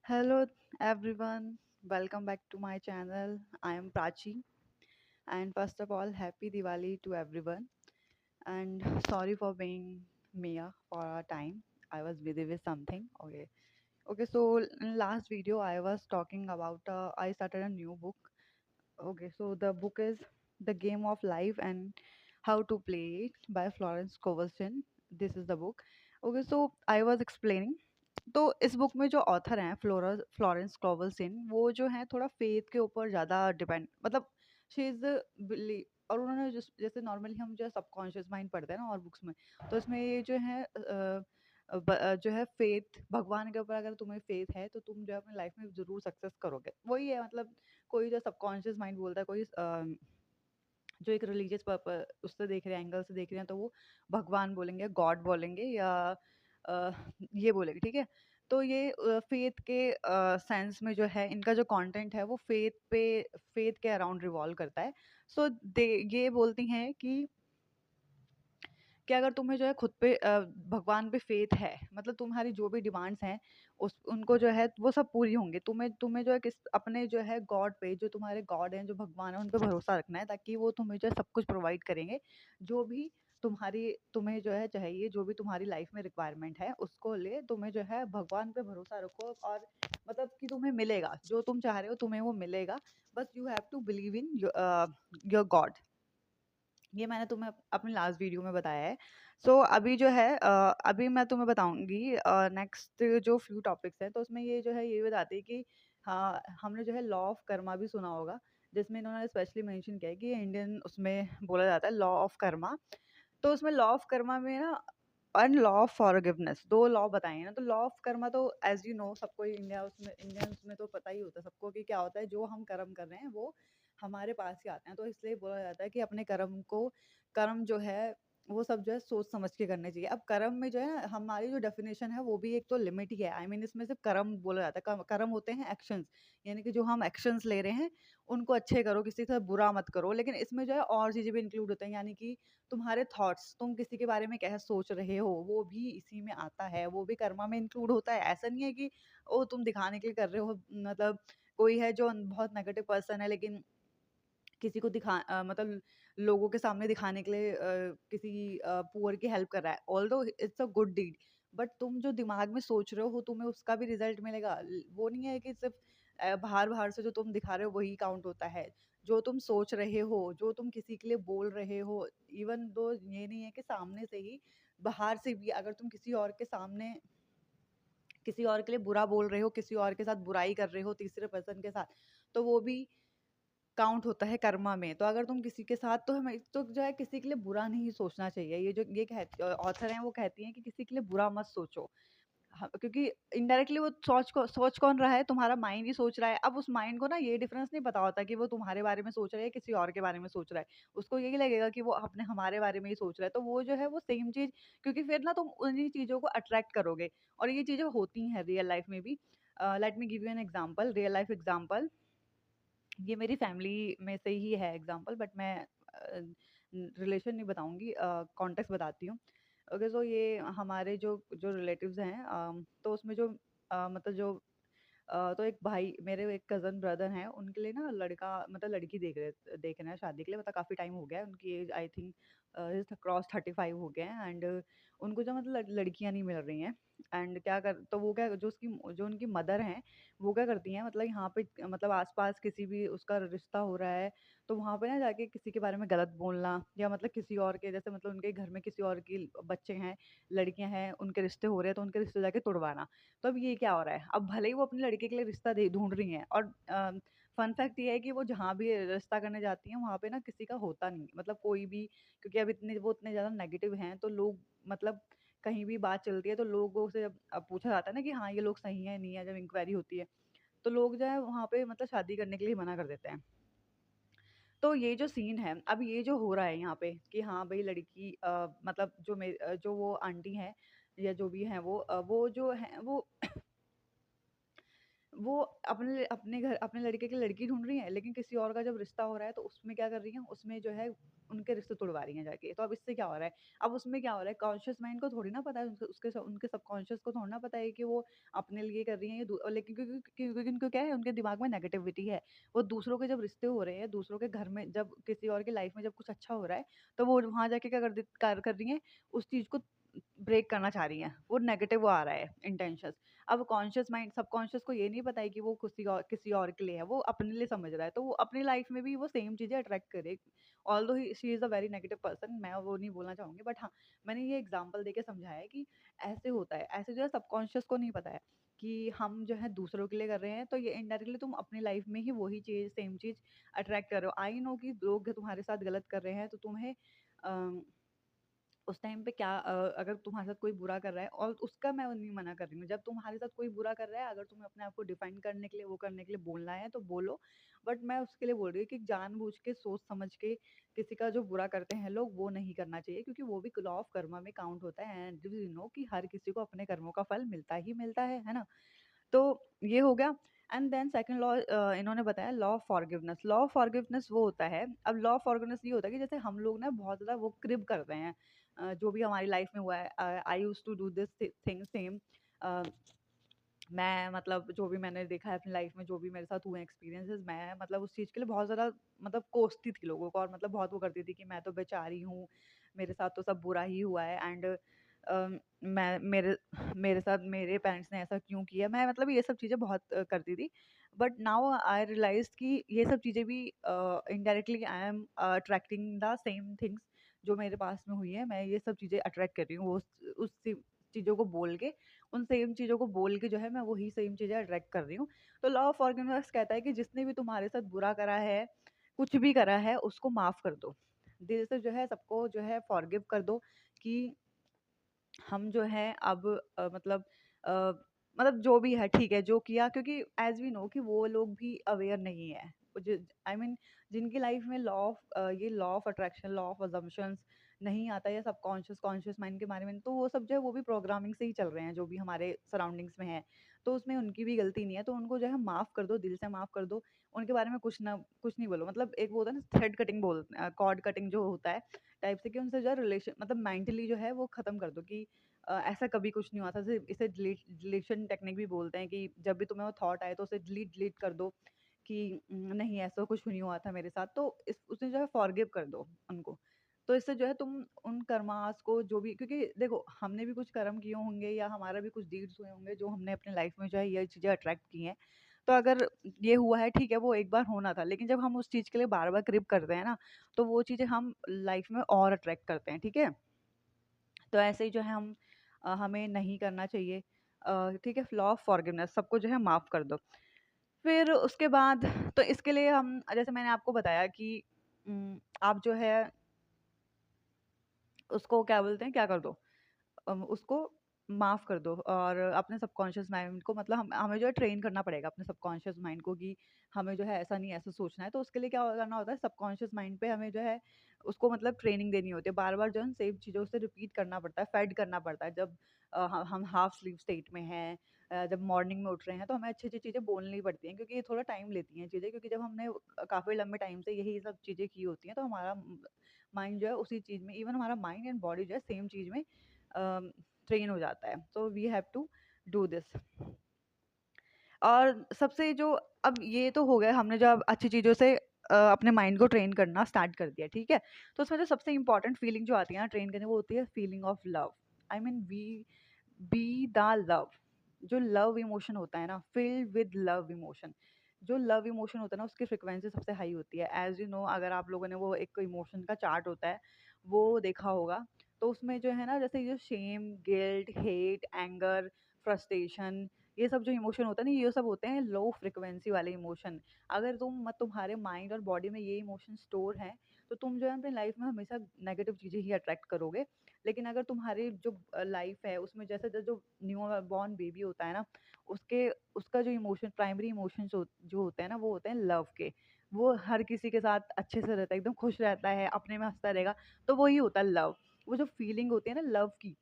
Hello everyone, welcome back to my channel. I am Prachi, and first of all, happy Diwali to everyone. And sorry for being Mia for a time. I was busy with something. Okay. So in last video, I was talking about I started a new book. Okay, so the book is The Game of Life and How to Play It by Florence Scovelson. This is the book. Okay, so I was explaining तो इस book में जो author हैं Florence क्लोवलसिन वो जो है थोड़ा faith के ऊपर ज़्यादा डिपेंड मतलब शी इज़ बिली और उन्होंने जैसे नॉर्मली हम जो सबकॉन्शियस माइंड पढ़ते हैं ना और बुक्स में तो इसमें ये जो है जो है फेथ भगवान के ऊपर अगर तुम्हें फेथ है तो तुम जो है अपनी लाइफ में ज़रूर सक्सेस करोगे वही है मतलब कोई जो सबकॉन्शियस माइंड बोलता है कोई जो एक रिलीजियस उससे देख रहे हैं एंगल से देख रहे हैं तो वो भगवान बोलेंगे गॉड बोलेंगे या अ, ये बोलेंगे ठीक है तो ये फेथ के सेंस में जो है इनका जो कंटेंट है वो फेथ के अराउंड रिवॉल्व करता है सो दे ये बोलती हैं कि अगर तुम्हें जो है खुद पे भगवान पे फेथ है मतलब तुम्हारी जो भी डिमांड्स हैं उस उनको जो है वो सब पूरी होंगी तुम्हें तुम्हें जो है किस अपने जो है गॉड पे जो तुम्हारे गॉड हैं जो भगवान है उन पे भरोसा रखना है ताकि वो तुम्हें जो है सब कुछ प्रोवाइड करेंगे जो भी तुम्हें जो है चाहिए जो भी तुम्हारी लाइफ में रिक्वायरमेंट है उसको ले तुम्हें जो है भगवान पे भरोसा रखो और मतलब कि तुम्हें मिलेगा जो तुम चाह रहे हो तुम्हें वो मिलेगा बस you have to believe in your God ये मैंने तुम्हें अपने लास्ट वीडियो में बताया है सो अभी जो है अभी मैं तुम्हें बताऊंगी नेक्स्ट जो फ्यू टॉपिक्स हैं तो उसमें ये जो है ये बताती है कि हाँ हमने जो है लॉ ऑफ कर्मा भी सुना होगा जिसमें इन्होंने स्पेशली मेंशन किया है कि इंडियन उसमें बोला जाता है लॉ ऑफ कर्मा तो उसमें लॉ ऑफ कर्मा में ना एंड लॉ ऑफ फॉरगिवनेस दो लॉ बताए हैं ना तो लॉ ऑफ कर्मा तो एज यू नो सबको इंडियन उसमें तो पता ही होता है सबको कि क्या होता है जो हम कर्म कर रहे हैं वो हमारे पास ही आते हैं तो इसलिए बोला जाता है कि अपने कर्म जो है वो सब जो है सोच समझ के करने चाहिए अब कर्म में जो है ना हमारी जो डेफिनेशन है वो भी एक तो लिमिट ही है आई मीन इसमें सिर्फ कर्म बोला जाता है कर्म होते हैं एक्शंस यानी कि जो हम एक्शंस ले रहे हैं उनको अच्छे करो किसी से बुरा मत करो लेकिन इसमें जो है और चीज़ें भी इंक्लूड होते हैं यानी कि तुम्हारे थॉट्स तुम किसी के बारे में क्या सोच रहे हो वो भी इसी में आता है वो भी कर्मा में इंक्लूड होता है ऐसा नहीं है कि ओ तुम दिखाने के लिए कर रहे हो मतलब कोई है जो बहुत नेगेटिव पर्सन है लेकिन किसी को मतलब लोगों के सामने दिखाने के लिए किसी पुअर की हेल्प कर रहा है although it's a good deed but तुम जो दिमाग में सोच रहे हो तुम्हें उसका भी रिजल्ट मिलेगा वो नहीं है कि सिर्फ बाहर बाहर से जो तुम दिखा रहे हो वही काउंट होता है जो तुम सोच रहे हो जो तुम किसी के लिए बोल रहे हो इवन दो ये नहीं है कि सामने से ही बाहर से भी अगर तुम किसी और के सामने किसी और के लिए बुरा बोल रहे हो किसी और के साथ बुराई कर रहे हो तीसरे पर्सन के साथ तो वो भी काउंट होता है कर्मा में तो अगर तुम किसी के साथ तो हमें तो जो है किसी के लिए बुरा नहीं सोचना चाहिए ये जो ये कहती ऑथर हैं वो कहती हैं कि किसी के लिए बुरा मत सोचो क्योंकि इनडायरेक्टली वो सोच कौन रहा है तुम्हारा माइंड ही सोच रहा है अब उस माइंड को ना ये डिफरेंस नहीं पता होता कि वो तुम्हारे बारे में सोच रहा है किसी और के बारे में सोच रहा है उसको यही लगेगा कि वो अपने हमारे बारे में ही सोच रहा है तो वो जो है वो सेम चीज क्योंकि फिर ना तुम उन्हीं चीजों को अट्रैक्ट करोगे और ये चीजें होती हैं रियल लाइफ में भी let me give you an example real life example ये मेरी फैमिली में से ही है एग्जांपल बट मैं रिलेशन नहीं बताऊंगी कॉन्टेक्स्ट बताती हूँ ओके सो ये हमारे जो जो रिलेटिव्स हैं तो उसमें जो मतलब जो तो एक भाई मेरे एक कज़न ब्रदर हैं उनके लिए ना लड़का मतलब लड़की देख रहे हैं शादी के लिए मतलब काफ़ी टाइम हो गया है उनकी एज आई थिंक क्रॉस 35 हो गए हैं एंड उनको जो मतलब लड़कियां नहीं मिल रही हैं एंड क्या कर तो वो क्या जो उनकी मदर हैं वो क्या करती हैं मतलब यहाँ पे मतलब आसपास किसी भी उसका रिश्ता हो रहा है तो वहाँ पे ना जाके किसी के बारे में गलत बोलना या मतलब किसी और के जैसे मतलब उनके घर में किसी और की बच्चे हैं लड़कियां हैं उनके रिश्ते हो रहे हैं तो उनके रिश्ते जाके तुड़वाना तो अब ये क्या हो रहा है अब भले ही वो अपने लड़के के लिए रिश्ता दे ढूंढ रही हैं और फन फैक्ट ये है कि वो जहाँ भी रिश्ता करने जाती हैं वहाँ पे ना किसी का होता नहीं मतलब कोई भी क्योंकि अब इतने ज़्यादा नेगेटिव हैं तो लोग मतलब कहीं भी बात चलती है तो लोगों से अब पूछा जाता है ना कि हाँ ये लोग सही है नहीं है जब इंक्वायरी होती है तो लोग जो है वहाँ पे मतलब शादी करने के लिए मना कर देते हैं तो ये जो सीन है अब ये जो हो रहा है यहाँ पे कि हाँ भाई लड़की मतलब जो वो आंटी हैं या जो भी हैं वो जो है वो अपने घर अपने लड़के के लिए लड़की ढूँढ रही हैं, लेकिन किसी और का जब रिश्ता हो रहा है तो उसमें क्या कर रही हैं, उसमें जो है उनके रिश्ते तुड़वा रही हैं जाके। तो अब इससे क्या हो रहा है? अब उसमें क्या हो रहा है, कॉन्शियस माइंड को थोड़ी ना पता है, उनके सबकॉन्शियस को थोड़ी ना पता है कि वो अपने लिए कर रही हैं, लेकिन क्योंकि उनको क्या है, उनके दिमाग में नेगेटिविटी है। वो दूसरों के जब रिश्ते हो रहे हैं, दूसरों के घर में जब किसी और की लाइफ में जब कुछ अच्छा हो रहा है, तो वो वहाँ जाके क्या कर रही हैं, उस चीज़ को ब्रेक करना चाह रही हैं। वो नेगेटिव वो आ रहा है इंटेंशंस। अब कॉन्शियस माइंड सबकॉन्शियस को ये नहीं पता है कि वो किसी और के लिए है, वो अपने लिए समझ रहा है, तो वो अपनी लाइफ में भी वो सेम चीज़ें अट्रैक्ट करे। Although she is a very negative person, मैं वो नहीं बोलना चाहूँगी, बट हाँ, मैंने ये एग्जांपल देके समझाया है कि ऐसे होता है। ऐसे जो है सबकॉन्शियस को नहीं पता है कि हम जो है दूसरों के लिए कर रहे हैं, तो ये इनडायरेक्टली तुम अपनी लाइफ में ही वही चीज़ सेम चीज़ अट्रैक्ट कर रहे हो। आई नो कि लोग तुम्हारे साथ गलत कर रहे हैं, तो तुम्हें उस टाइम पे क्या अगर तुम्हारे साथ कोई बुरा कर रहा है, और उसका मैं नहीं मना कर रही हूँ, जब तुम्हारे साथ कोई बुरा कर रहा है, अगर तुम्हें अपने आप को डिफाइन करने के लिए वो करने के लिए बोलना है तो बोलो। बट मैं उसके लिए बोल रही हूँ कि जानबूझ के सोच समझ के किसी का जो बुरा करते हैं लोग, वो नहीं करना चाहिए, क्योंकि वो भी लॉ ऑफ कर्मा में काउंट होता है, एंड यू नो कि हर किसी को अपने कर्मों का फल मिलता ही मिलता है ना। तो ये हो गया। एंड देन सेकंड लॉ इन्होंने बताया law of forgiveness. Law of forgiveness वो होता है, अब लॉ ऑफ फॉरगिवनेस ये होता है कि जैसे हम लोग ना बहुत ज़्यादा वो क्रिब करते हैं, जो भी हमारी लाइफ में हुआ है। I use to do this thing same. मैं मतलब जो भी मैंने देखा है अपनी लाइफ में, जो भी मेरे साथ हुए एक्सपीरियंसेस, मैं मतलब उस चीज़ के लिए बहुत ज़्यादा मतलब कोसती थी लोगों को, और मतलब बहुत वो करती थी कि मैं तो बेचारी हूँ, मेरे साथ तो सब बुरा ही हुआ है, एंड मैं मेरे मेरे साथ मेरे पेरेंट्स ने ऐसा क्यों किया, मैं मतलब ये सब चीज़ें बहुत करती थी। बट नाउ आई रियलाइज कि ये सब चीज़ें भी indirectly I am attracting the same things जो मेरे पास में हुई है। मैं ये सब चीज़ें अट्रैक्ट कर रही हूँ, उस चीज़ों को बोल के, उन सेम चीज़ों को बोल के जो है मैं वही सेम चीज़ें अट्रैक्ट कर रही हूँ। तो लॉ ऑफ फॉरगिवनेस कहता है कि जिसने भी तुम्हारे साथ बुरा करा है, कुछ भी करा है, उसको माफ़ कर दो। दिल से जो है सबको जो है फॉरगिव कर दो कि हम जो है अब अ, मतलब जो भी है ठीक है जो किया, क्योंकि एज वी नो कि वो लोग भी अवेयर नहीं है। आई मीन जिनकी लाइफ में ये law of attraction, law of assumptions नहीं आता, या सबकॉन्शियस कॉन्शियस माइंड के बारे में, तो वो सब जो है वो भी प्रोग्रामिंग से ही चल रहे हैं जो भी हमारे सराउंडिंग्स में है। तो उसमें उनकी भी गलती नहीं है, तो उनको जो है माफ़ कर दो, दिल से माफ़ कर दो। उनके बारे में कुछ नहीं बोलो। मतलब एक वो होता है ना थ्रेड कटिंग, कॉर्ड कटिंग जो होता है टाइप से, कि उनसे जो है रिलेशन मतलब मेंटली जो है वो ख़त्म कर दो कि ऐसा कभी कुछ नहीं हुआ था। इसे डिलीशन टेक्निक भी बोलते हैं, कि जब भी तुम्हें वो थॉट आए तो उसे डिलीट कर दो कि नहीं ऐसा कुछ नहीं हुआ था मेरे साथ, तो इस उसने जो है फॉरगिव कर दो उनको। तो इससे जो है तुम उन कर्मास को जो भी, क्योंकि देखो हमने भी कुछ कर्म किए होंगे या हमारा भी कुछ डीड्स हुए होंगे जो हमने अपने लाइफ में जो है ये चीज़ें अट्रैक्ट की हैं। तो अगर ये हुआ है ठीक है, वो एक बार होना था, लेकिन जब हम उस चीज़ के लिए बार बार क्रिप करते हैं ना, तो वो चीज़ें हम लाइफ में और अट्रैक्ट करते हैं, ठीक है। तो ऐसे ही जो है हमें नहीं करना चाहिए। ठीक है, लॉ ऑफ फॉरगिवनेस, सबको जो है माफ़ कर दो। फिर उसके बाद तो इसके लिए हम, जैसे मैंने आपको बताया कि आप जो है उसको क्या बोलते हैं, क्या कर दो, उसको माफ़ कर दो, और अपने सबकॉन्शियस माइंड को मतलब हम हमें जो है ट्रेन करना पड़ेगा अपने सबकॉन्शियस माइंड को, कि हमें जो है ऐसा नहीं ऐसा सोचना है। तो उसके लिए क्या करना होता है, सबकॉन्शियस माइंड पे हमें जो है उसको मतलब ट्रेनिंग देनी होती है, बार बार जो है सेम चीज़ों से रिपीट करना पड़ता है, फेड करना पड़ता है। जब हम हाफ स्लीप स्टेट में हैं, जब मॉर्निंग में उठ रहे हैं, तो हमें अच्छी अच्छी चीज़ें बोलनी पड़ती हैं, क्योंकि ये थोड़ा टाइम लेती हैं चीज़ें, क्योंकि जब हमने काफ़ी लंबे टाइम से यही सब चीज़ें की होती हैं, तो हमारा माइंड जो है उसी चीज़ में, इवन हमारा माइंड एंड बॉडी जो है सेम चीज़ में ट्रेन हो जाता है। तो we have to do this. और सबसे जो, अब ये तो हो गया हमने जो अब अच्छी चीज़ों से अपने माइंड को ट्रेन करना स्टार्ट कर दिया, ठीक है। तो उसमें जो सबसे इंपॉर्टेंट फीलिंग जो आती है ना ट्रेन करने, वो होती है feeling of love. I mean we be the love. जो लव इमोशन होता है ना, फिल्ड विद लव इमोशन, जो लव इमोशन होता है ना उसकी फ्रिक्वेंसी सबसे हाई होती है। एज यू नो, अगर आप लोगों ने वो एक इमोशन का चार्ट होता है वो देखा होगा, तो उसमें जो है ना, जैसे जो shame, guilt, hate, anger, frustration, ये सब जो इमोशन होता है ना, ये सब होते हैं लो फ्रिक्वेंसी वाले इमोशन। अगर तुम्हारे माइंड और बॉडी में ये इमोशन स्टोर हैं, तो तुम जो है अपनी लाइफ में हमेशा नेगेटिव चीज़ें ही अट्रैक्ट करोगे। लेकिन अगर तुम्हारी जो लाइफ है उसमें जैसे जो न्यू बॉर्न बेबी होता है ना, उसके उसका जो इमोशन, प्राइमरी इमोशंस जो होते हैं ना, वो होते हैं लव के। वो हर किसी के साथ अच्छे से रहता है, एकदम खुश रहता है, अपने में हंसता रहेगा, तो वही होता है लव। वो जो फीलिंग होती है ना लव की,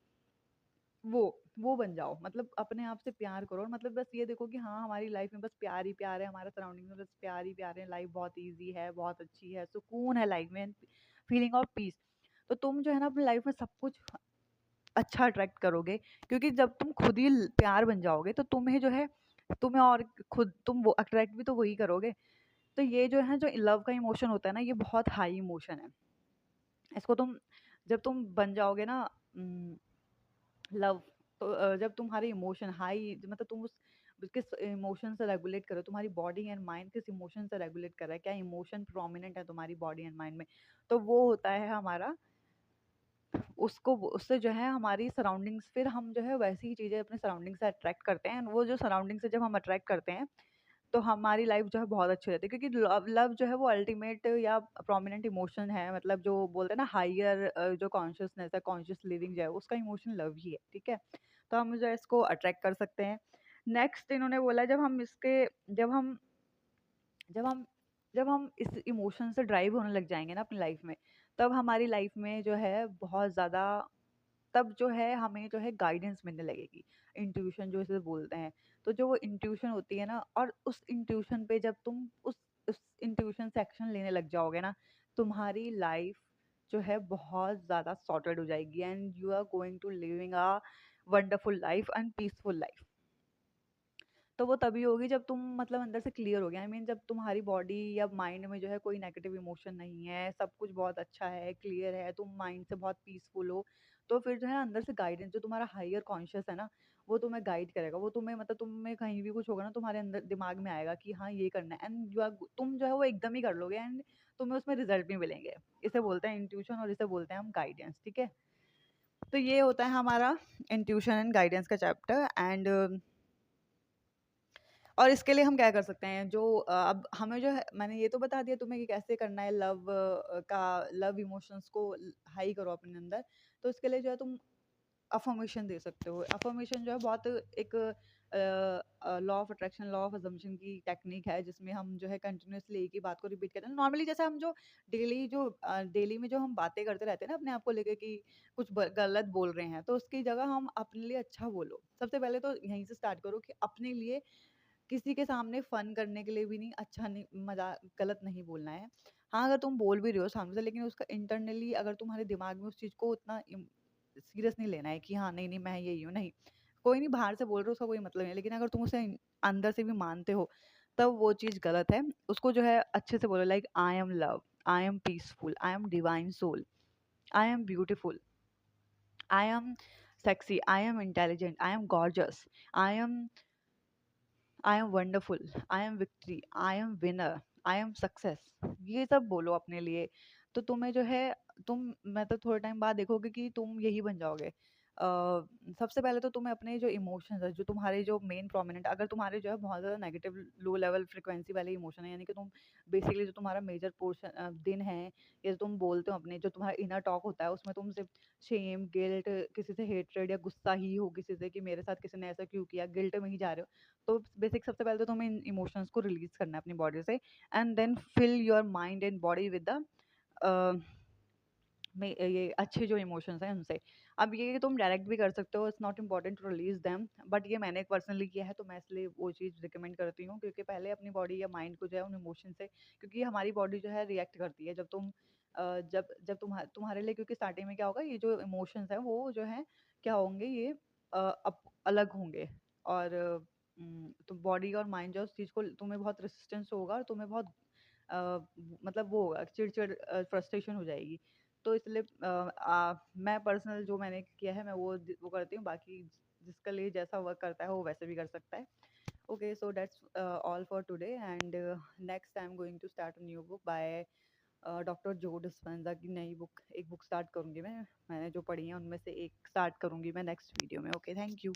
वो वो बन जाओ, मतलब अपने आप से प्यार करो, और मतलब बस ये देखो कि हाँ, हमारी लाइफ में बस प्यार ही प्यार है, हमारा सराउंडिंग में बस प्यार ही प्यार है, लाइफ बहुत ईजी है, बहुत अच्छी है, सुकून है लाइफ में, फीलिंग ऑफ पीस। तो तुम जो है ना अपनी लाइफ में सब कुछ अच्छा अट्रैक्ट करोगे, क्योंकि जब तुम खुद ही प्यार बन जाओगे तो तुम्हें जो है, तुम्हें और खुद तुम वो अट्रैक्ट भी तो वही करोगे। तो ये जो है, जो लव का इमोशन होता है ना, ये बहुत हाई इमोशन है। इसको तुम, जब तुम बन जाओगे ना लव, तो जब तुम्हारे इमोशन हाई, मतलब तुम उस किस इमोशन से रेगुलेट करो, तुम्हारी बॉडी एंड माइंड किस इमोशन से रेगुलेट कर रहा है, क्या इमोशन प्रोमिनेंट है तुम्हारी बॉडी एंड माइंड में, तो वो होता है हमारा, उसको उससे जो है हमारी सराउंडिंग्स, फिर हम जो है वैसी ही चीज़ें अपने सराउंडिंग से अट्रैक्ट करते हैं, वो जो सराउंडिंग से जब हम अट्रैक्ट करते हैं तो हमारी लाइफ जो है बहुत अच्छी रहती है, क्योंकि लव लव जो है वो अल्टीमेट या प्रोमिनेंट इमोशन है, मतलब जो बोलते हैं ना हायर जो कॉन्शियसनेस है, कॉन्शियस लिविंग जो है उसका इमोशन लव ही है, ठीक है। तो हम जो है इसको अट्रैक्ट कर सकते हैं। नेक्स्ट इन्होंने बोला, जब हम जब हम जब हम इस इमोशन से ड्राइव होने लग जाएंगे ना अपनी लाइफ में, तब हमारी लाइफ में जो है बहुत ज़्यादा, तब जो है हमें जो है गाइडेंस मिलने लगेगी, इंट्यूशन जो इसे बोलते हैं। तो जो वो इंट्यूशन होती है ना, और उस इंट्यूशन पे जब तुम उस इंट्यूशन से एक्शन लेने लग जाओगे ना, तुम्हारी लाइफ जो है बहुत ज़्यादा सॉर्टेड हो जाएगी, and you are going to living a wonderful life and peaceful life. तो वो तभी होगी जब तुम मतलब अंदर से क्लियर हो गया, आई मीन जब तुम्हारी बॉडी या माइंड में जो है कोई नेगेटिव इमोशन नहीं है, सब कुछ बहुत अच्छा है, क्लियर है, तुम माइंड से बहुत पीसफुल हो। तो फिर जो है ना अंदर से गाइडेंस, जो तुम्हारा हायर कॉन्शियस है ना, वो तुम्हें गाइड करेगा, वो तुम्हें मतलब तुम्हें कहीं भी कुछ होगा ना, तुम्हारे अंदर दिमाग में आएगा कि हाँ ये करना है, एंड तुम जो है वो एकदम ही कर लोगे, एंड तुम्हें उसमें रिजल्ट भी मिलेंगे। इसे बोलते हैं इंट्यूशन, और इसे बोलते हैं हम गाइडेंस, ठीक है। तो ये होता है हमारा इंट्यूशन एंड गाइडेंस का चैप्टर। एंड और इसके लिए हम क्या कर सकते हैं, जो अब हमें जो है, मैंने ये तो बता दिया तुम्हें कि कैसे करना है लव का, लव इमोशंस को हाई करो अपने अंदर। तो इसके लिए जो है तुम अफर्मेशन दे सकते हो। अफर्मेशन जो है बहुत एक law of attraction, law of assumption की टेक्निक है, जिसमें हम जो है कंटिन्यूअसली एक ही बात को रिपीट करते हैं। नॉर्मली जैसे हम जो डेली में जो हम बातें करते रहते हैं ना अपने आप को लेके कि कुछ गलत बोल रहे हैं, तो उसकी जगह हम अपने लिए अच्छा बोलो। सबसे पहले तो यहीं से स्टार्ट करो कि अपने लिए, किसी के सामने फन करने के लिए भी नहीं, अच्छा नहीं, मज़ाक गलत नहीं बोलना है। हाँ, अगर तुम बोल भी रहे हो सामने से, लेकिन उसका इंटरनली अगर तुम्हारे दिमाग में उस चीज़ को उतना सीरियस नहीं लेना है कि हाँ, नहीं, नहीं मैं यही हूँ, नहीं। कोई नहीं बाहर से बोल रहे हो, उसका कोई मतलब नहीं है, लेकिन अगर तुम उसे अंदर से भी मानते हो, तब वो चीज़ गलत है। उसको जो है अच्छे से बोलो, like I am love, I am peaceful, I am divine soul, I am beautiful, I am sexy, I am intelligent, I am gorgeous, I am I am wonderful, I am victory, I am winner, I am success. ये सब बोलो अपने लिए। तो तुम्हें जो है, तुम मतलब थोड़े टाइम बाद देखोगे कि तुम यही बन जाओगे। सबसे पहले तो तुम्हें अपने जो इमोशंस है, जो तुम्हारे जो मेन प्रोमिनेंट, अगर तुम्हारे जो है बहुत ज़्यादा नेगेटिव लो लेवल फ्रिक्वेंसी वाले इमोशन है, यानी कि तुम बेसिकली जो तुम्हारा मेजर पोर्शन दिन है, या जो तुम बोलते हो अपने, जो तुम्हारा इनर टॉक होता है, उसमें तुम सिर्फ शेम, गिल्ट, किसी से हेट्रेड या गुस्सा ही हो किसी से कि मेरे साथ किसी ने ऐसा क्यों किया, गिल्ट में ही जा रहे हो। तो बेसिक सबसे पहले तो तुम्हें इन इमोशंस को रिलीज करना है अपनी बॉडी से, and then fill your mind and body with the में ये अच्छे जो इमोशंस हैं उनसे। अब ये तुम डायरेक्ट भी कर सकते हो, it's not important to release them, but ये मैंने पर्सनली किया है, तो मैं इसलिए वो चीज़ रिकमेंड करती हूँ, क्योंकि पहले अपनी बॉडी या माइंड को जो है उन इमोशन से, क्योंकि हमारी बॉडी जो है रिएक्ट करती है जब तुम जब जब तुम्हारे लिए, क्योंकि स्टार्टिंग में क्या होगा, ये जो इमोशंस हैं वो जो है क्या होंगे, ये अलग होंगे, और तो बॉडी और माइंड जो उस चीज़ को, तुम्हें बहुत रेसिस्टेंस होगा, और तुम्हें बहुत मतलब वो होगा, चिड़-चिड़ फ्रस्ट्रेशन हो जाएगी। तो इसलिए मैं पर्सनल जो मैंने किया है, मैं वो करती हूँ, बाकी जिसके लिए जैसा वर्क करता है वो वैसे भी कर सकता है। Okay, so that's all for today, and next I am going to start a new book by doctor Joe Dispenza की नई बुक, एक बुक स्टार्ट करूँगी मैंने जो पढ़ी है उनमें से एक स्टार्ट करूँगी मैं नेक्स्ट वीडियो में। Okay, thank you.